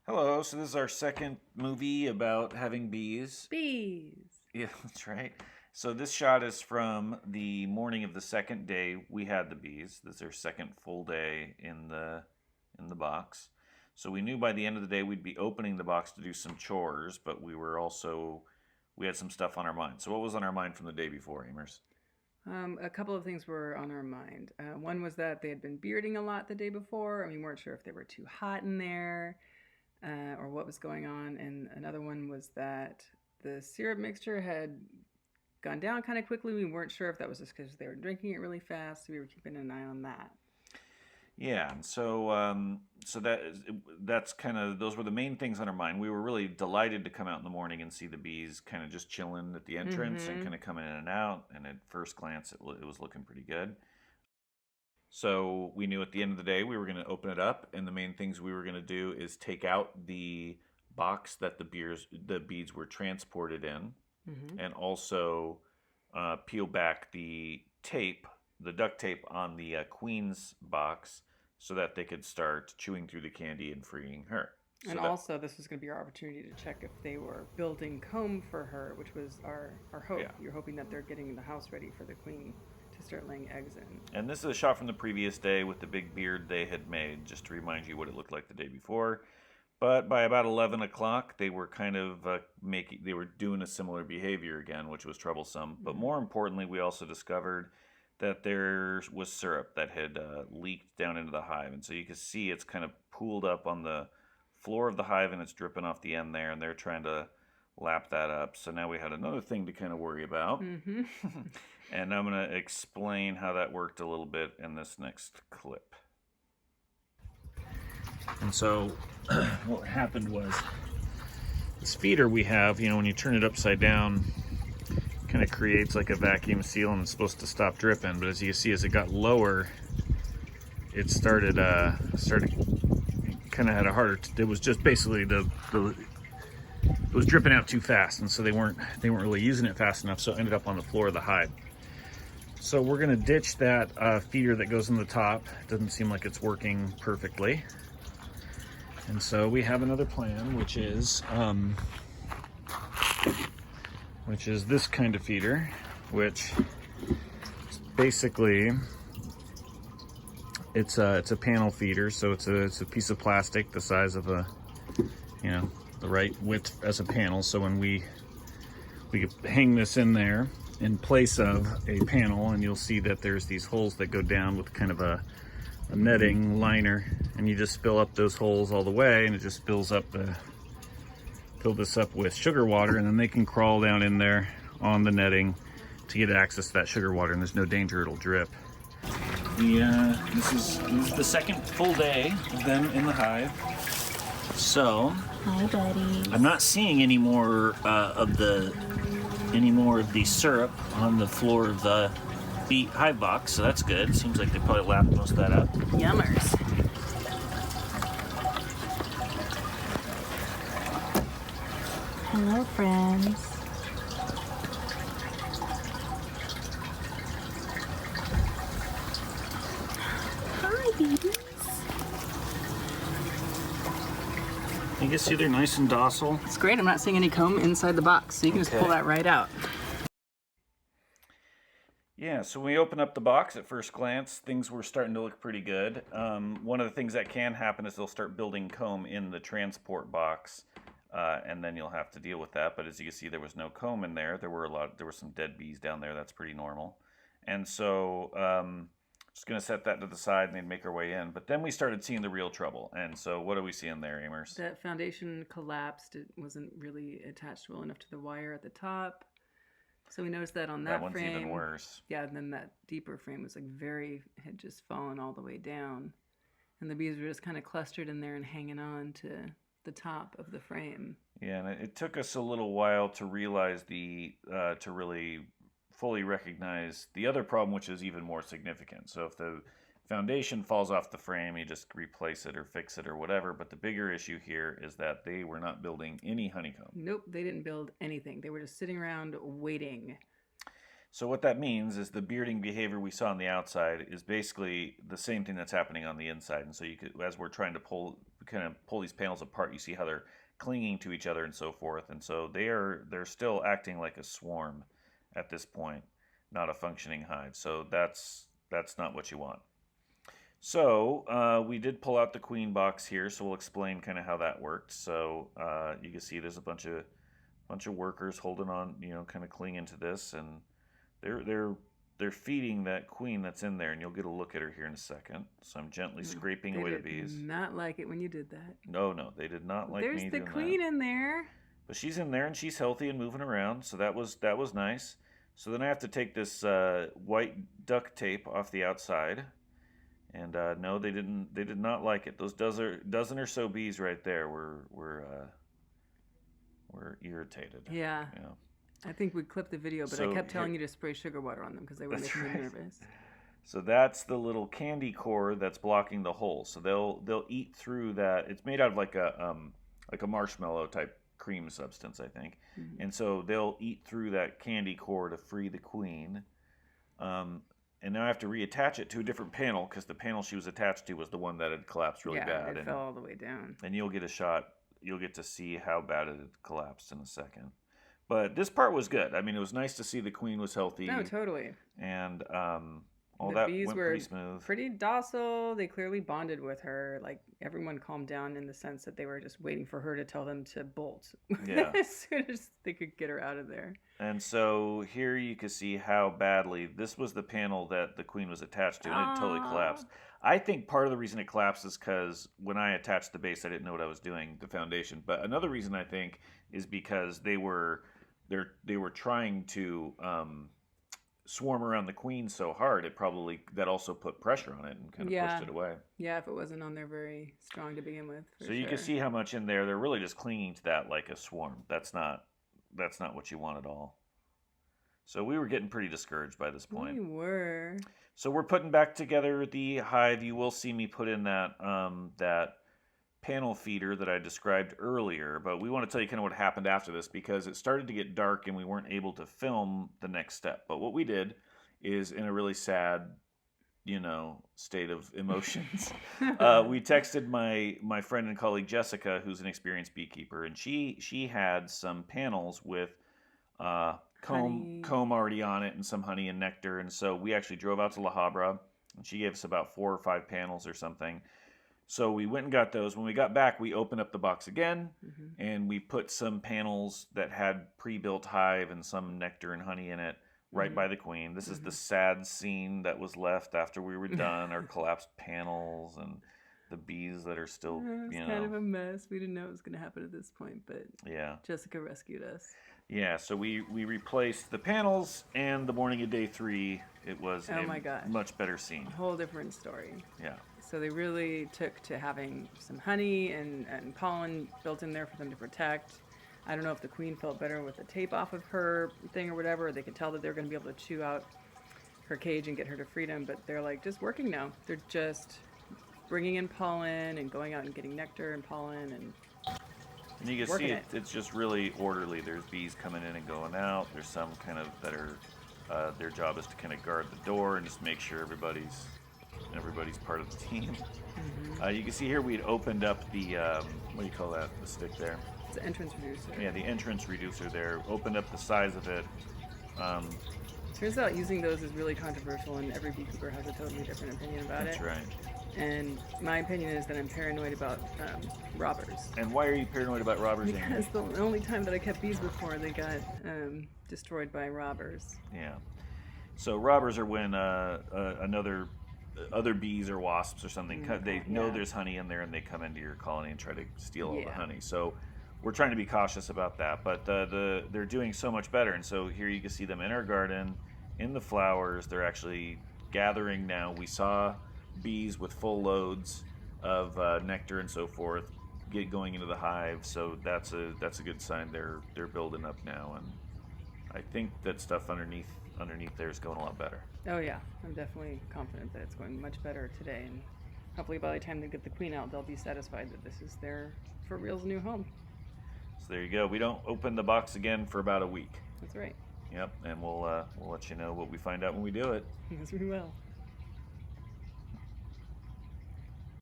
Hello, so this is our second movie about having bees. Bees. Yeah, that's right. So this shot is from the morning of the second day we had the bees. This is our second full day in the box. So we knew by the end of the day we'd be opening the box to do some chores, but we had some stuff on our mind. So what was on our mind from the day before, Amers? A couple of things were on our mind. One was that they had been bearding a lot the day before, and we weren't sure if they were too hot in there or what was going on. And another one was that the syrup mixture had gone down kind of quickly. We weren't sure if that was just because they were drinking it really fast. So we were keeping an eye on that. Yeah, and so that's kind of those were the main things on our mind. We were really delighted to come out in the morning and see the bees kind of just chilling at the entrance and Mm-hmm. kind of coming in and out. And at first glance, it was looking pretty good. So we knew at the end of the day we were going to open it up, and the main things we were going to do is take out the box that the beads were transported in, Mm-hmm. and also peel back the duct tape on the queen's box, so that they could start chewing through the candy and freeing her. And So that also, this was going to be our opportunity to check if they were building comb for her, which was our hope. yeah, You're hoping that they're getting the house ready for the queen to start laying eggs in. and this is a shot from the previous day with the big beard they had made, just to remind you what it looked like the day before. But by about 11 o'clock, they were kind of they were doing a similar behavior again, which was troublesome. But Mm-hmm. more importantly, we also discovered that there was syrup that had leaked down into the hive. And so you can see it's kind of pooled up on the floor of the hive and it's dripping off the end there. And they're trying to lap that up. So now we had another thing to kind of worry about. Mm-hmm. And I'm going to explain how that worked a little bit in this next clip. And so what happened was this feeder we have, when you turn it upside down, kind of creates like a vacuum seal and it's supposed to stop dripping. But as you see, as it got lower, it started kind of had a harder. It was just basically it was dripping out too fast, and so they weren't really using it fast enough. So it ended up on the floor of the hive. So we're gonna ditch that feeder that goes in the top. It doesn't seem like it's working perfectly. And so we have another plan, which is this kind of feeder, which basically it's a panel feeder, so it's a piece of plastic the size of the right width as a panel. So when we could hang this in there in place of a panel, and you'll see that there's these holes that go down with kind of a netting liner, and you just fill up those holes all the way, and it just fill this up with sugar water, and then they can crawl down in there on the netting to get access to that sugar water, and there's no danger it'll drip. This is the second full day of them in the hive. So Hi, buddy. I'm not seeing any more of the syrup on the floor of the hive box, so that's good. Seems like they probably lapped most of that up. Yummers. Hello, friends. Hi, babies. You can see they're nice and docile. It's great. I'm not seeing any comb inside the box, so you can just pull that right out. Yeah, so when we open up the box at first glance, things were starting to look pretty good. One of the things that can happen is they'll start building comb in the transport box, and then you'll have to deal with that. But as you can see, there was no comb in there. There were some dead bees down there. That's pretty normal. And so just going to set that to the side and then make our way in. But then we started seeing the real trouble. And so what are we seeing there, Amers? That foundation collapsed. It wasn't really attached well enough to the wire at the top. So we noticed that on that one's frame. even worse. Yeah, and then that deeper frame was had just fallen all the way down. And the bees were just kind of clustered in there and hanging on to the top of the frame. Yeah, and it took us a little while to realize to really fully recognize the other problem, which is even more significant. So if the foundation falls off the frame, you just replace it or fix it or whatever. But the bigger issue here is that they were not building any honeycomb. Nope, they didn't build anything. They were just sitting around waiting. So what that means is the bearding behavior we saw on the outside is basically the same thing that's happening on the inside. And so as we're trying to pull, kind of pull these panels apart, you see how they're clinging to each other and so forth. And so they're still acting like a swarm at this point, not a functioning hive. So that's not what you want. So we did pull out the queen box here, so we'll explain kind of how that worked. So you can see there's a bunch of workers holding on, kind of clinging to this, and they're feeding that queen that's in there, and you'll get a look at her here in a second. So I'm gently scraping away the bees. They did not like it when you did that. No, they did not like me doing that. There's the queen in there. But she's in there, and she's healthy and moving around, so that was nice. So then I have to take this white duct tape off the outside. And no, they did not like it. Those dozen or so bees right there were irritated. Yeah. I think we clipped the video, but I kept telling you to spray sugar water on them because they were making me nervous. So that's the little candy core that's blocking the hole. So they'll eat through that. It's made out of like a marshmallow type cream substance, I think. Mm-hmm. And so they'll eat through that candy core to free the queen. And now I have to reattach it to a different panel because the panel she was attached to was the one that had collapsed really bad. Yeah, it fell all the way down. And you'll get a shot. You'll get to see how bad it had collapsed in a second. But this part was good. I mean, it was nice to see the queen was healthy. No, totally. And all the that bees went were pretty smooth. Pretty docile. They clearly bonded with her. Like, everyone calmed down in the sense that they were just waiting for her to tell them to bolt. Yeah. As soon as they could get her out of there. And so here you can see how badly this was the panel that the queen was attached to, and it totally collapsed. I think part of the reason it collapsed is because when I attached the base, I didn't know what I was doing, the foundation. But another reason I think is because they were trying to swarm around the queen so hard, that also put pressure on it and kind of pushed it away. Yeah, if it wasn't on there very strong to begin with. So you can see how much in there. They're really just clinging to that like a swarm. That's not what you want at all. So we were getting pretty discouraged by this point. We were. So we're putting back together the hive. You will see me put in that panel feeder that I described earlier, but we want to tell you kind of what happened after this because it started to get dark and we weren't able to film the next step. But what we did is, in a really sad, state of emotions, we texted my friend and colleague Jessica, who's an experienced beekeeper, and she had some panels with comb already on it and some honey and nectar, and so we actually drove out to La Habra, and she gave us about 4 or 5 panels or something. So we went and got those. When we got back, we opened up the box again, and we put some panels that had pre-built hive and some nectar and honey in it right by the queen. This is the sad scene that was left after we were done, our collapsed panels and the bees that are still, It's kind of a mess. We didn't know it was going to happen at this point, but Jessica rescued us. Yeah, so we replaced the panels, and the morning of day 3, it was much better scene. A whole different story. Yeah. So they really took to having some honey and pollen built in there for them to protect. I don't know if the queen felt better with the tape off of her thing or whatever. They could tell that they're going to be able to chew out her cage and get her to freedom, but they're like just working now. They're just bringing in pollen and going out and getting nectar and pollen and you can see it's just really orderly. There's bees coming in and going out. There's some kind of that are their job is to kind of guard the door and just make sure everybody's part of the team. You can see here we had opened up the what do you call that? The stick there. It's the entrance reducer. Yeah, the entrance reducer there. Opened up the size of it. Turns out using those is really controversial, and every beekeeper has a totally different opinion about That's right. And my opinion is that I'm paranoid about robbers. And why are you paranoid about robbers? Because the only time that I kept bees before, they got destroyed by robbers. Yeah. So robbers are when other bees or wasps or something, they know there's honey in there and they come into your colony and try to steal all the honey. So we're trying to be cautious about that. But they're doing so much better. And so here you can see them in our garden, in the flowers. They're actually gathering now. We saw bees with full loads of nectar and so forth going into the hive, so that's a good sign. They're building up now, and I think that stuff underneath there is going a lot better. Oh yeah, I'm definitely confident that it's going much better today, and hopefully by the time they get the queen out, they'll be satisfied that this is their for real's new home. So there you go. We don't open the box again for about a week. That's right. Yep, and we'll let you know what we find out when we do it. Yes, we will.